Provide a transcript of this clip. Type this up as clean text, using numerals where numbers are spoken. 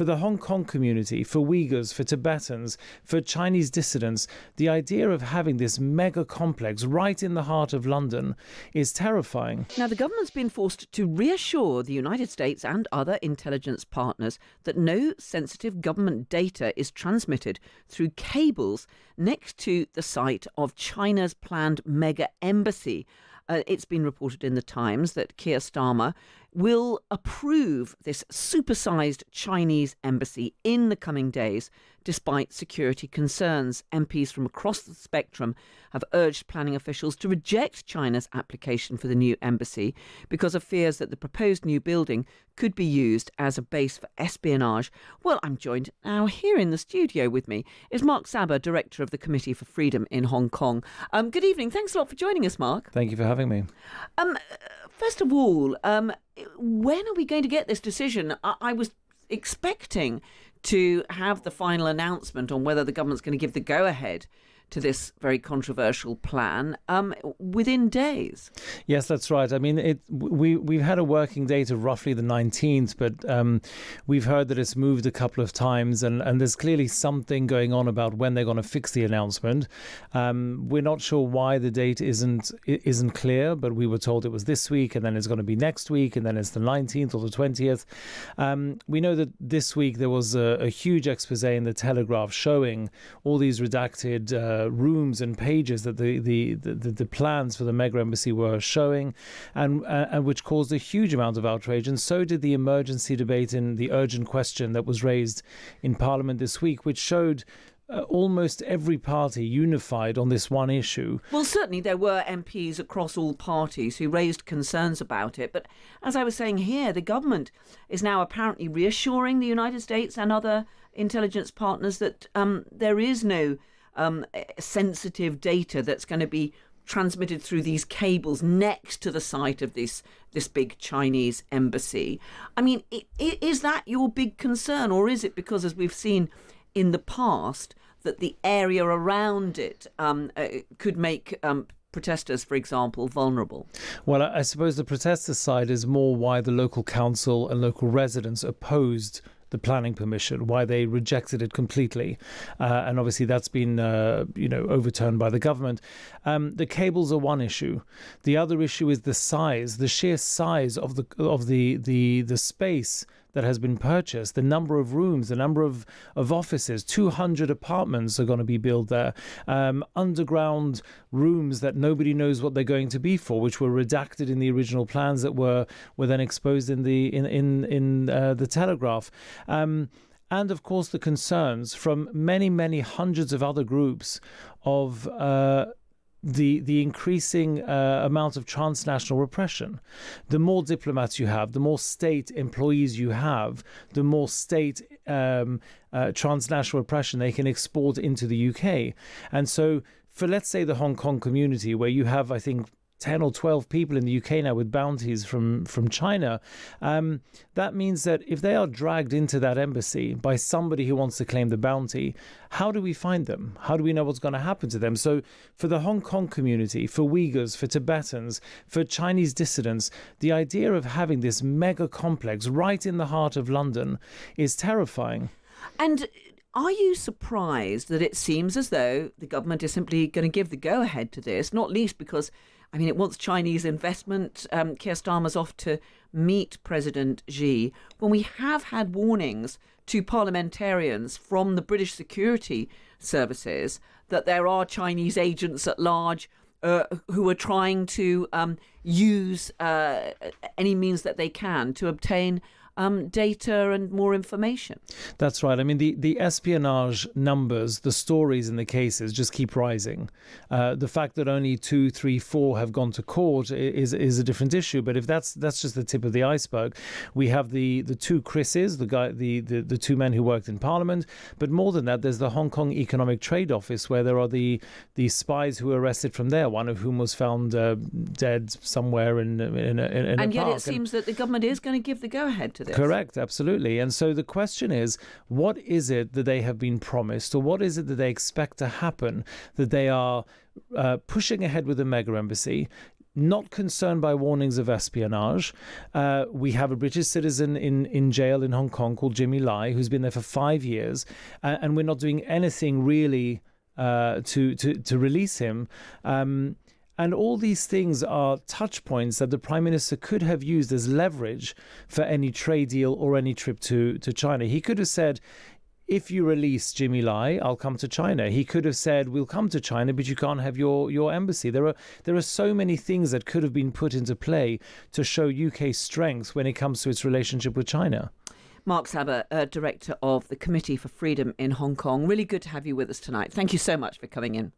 for the Hong Kong community, for Uighurs, for Tibetans, for Chinese dissidents, the idea of having this mega complex right in the heart of London is terrifying. Now, the government's been forced to reassure the United States and other intelligence partners that no sensitive government data is transmitted through cables next to the site of China's planned mega embassy. It's been reported in the Times that Keir Starmer will approve this supersized Chinese embassy in the coming days, despite security concerns. MPs from across the spectrum have urged planning officials to reject China's application for the new embassy because of fears that the proposed new building could be used as a base for espionage. Well, I'm joined now here in the studio with me is Mark Sabah, Director of the Committee for Freedom in Hong Kong. Good evening. Thanks a lot for joining us, Mark. Thank you for having me. First of all, when are we going to get this decision? I was expecting to have the final announcement on whether the government's going to give the go-ahead to this very controversial plan within days. Yes, that's right. I mean, we've had a working date of roughly the 19th, but we've heard that it's moved a couple of times, and there's clearly something going on about when they're going to fix the announcement. We're not sure why the date isn't clear, but we were told it was this week, and then it's going to be next week, and then it's the 19th or the 20th. We know that this week there was a huge expose in the Telegraph showing all these redacted rooms and pages that the plans for the mega embassy were showing, and which caused a huge amount of outrage. And so did the emergency debate in the urgent question that was raised in Parliament this week, which showed almost every party unified on this one issue. Well, certainly there were MPs across all parties who raised concerns about it. But as I was saying here, the government is now apparently reassuring the United States and other intelligence partners that there is no sensitive data that's going to be transmitted through these cables next to the site of this big Chinese embassy. I mean, is that your big concern, or is it because, as we've seen in the past, that the area around it could make protesters, for example, vulnerable? Well, I suppose the protester side is more why the local council and local residents opposed the planning permission, why they rejected it completely. And obviously that's been overturned by the government. The cables are one issue. The other issue is the size, the sheer size of the space that has been purchased, the number of rooms, the number of offices. 200 apartments are going to be built there. Underground rooms that nobody knows what they're going to be for, which were redacted in the original plans that were then exposed in the Telegraph. And of course the concerns from many hundreds of other groups of the increasing amount of transnational repression. The more diplomats you have, the more state employees you have, the more state transnational repression they can export into the UK. And so for, let's say, the Hong Kong community, where you have, I think, 10 or 12 people in the UK now with bounties from China, that means that if they are dragged into that embassy by somebody who wants to claim the bounty, how do we find them? How do we know what's going to happen to them? So for the Hong Kong community, for Uighurs, for Tibetans, for Chinese dissidents, the idea of having this mega complex right in the heart of London is terrifying. And are you surprised that it seems as though the government is simply going to give the go-ahead to this, not least because, I mean, it wants Chinese investment. Keir Starmer's off to meet President Xi. When we have had warnings to parliamentarians from the British security services that there are Chinese agents at large who are trying to use any means that they can to obtain data and more information. That's right. I mean, the espionage numbers, the stories in the cases just keep rising. The fact that only 2, 3, 4 have gone to court is a different issue. But if that's just the tip of the iceberg, we have the two Chris's, the two men who worked in Parliament. But more than that, there's the Hong Kong Economic Trade Office, where there are the spies who were arrested from there, one of whom was found dead somewhere in a park. And yet it seems that the government is going to give the go-ahead to this. Correct, absolutely. And so the question is, what is it that they have been promised, or what is it that they expect to happen, that they are pushing ahead with the mega embassy, not concerned by warnings of espionage. We have a British citizen in jail in Hong Kong called Jimmy Lai, who's been there for 5 years, and we're not doing anything really to release him. And all these things are touch points that the Prime Minister could have used as leverage for any trade deal or any trip to China. He could have said, if you release Jimmy Lai, I'll come to China. He could have said, we'll come to China, but you can't have your embassy. There are so many things that could have been put into play to show UK strength when it comes to its relationship with China. Mark Sabah, Director of the Committee for Freedom in Hong Kong. Really good to have you with us tonight. Thank you so much for coming in.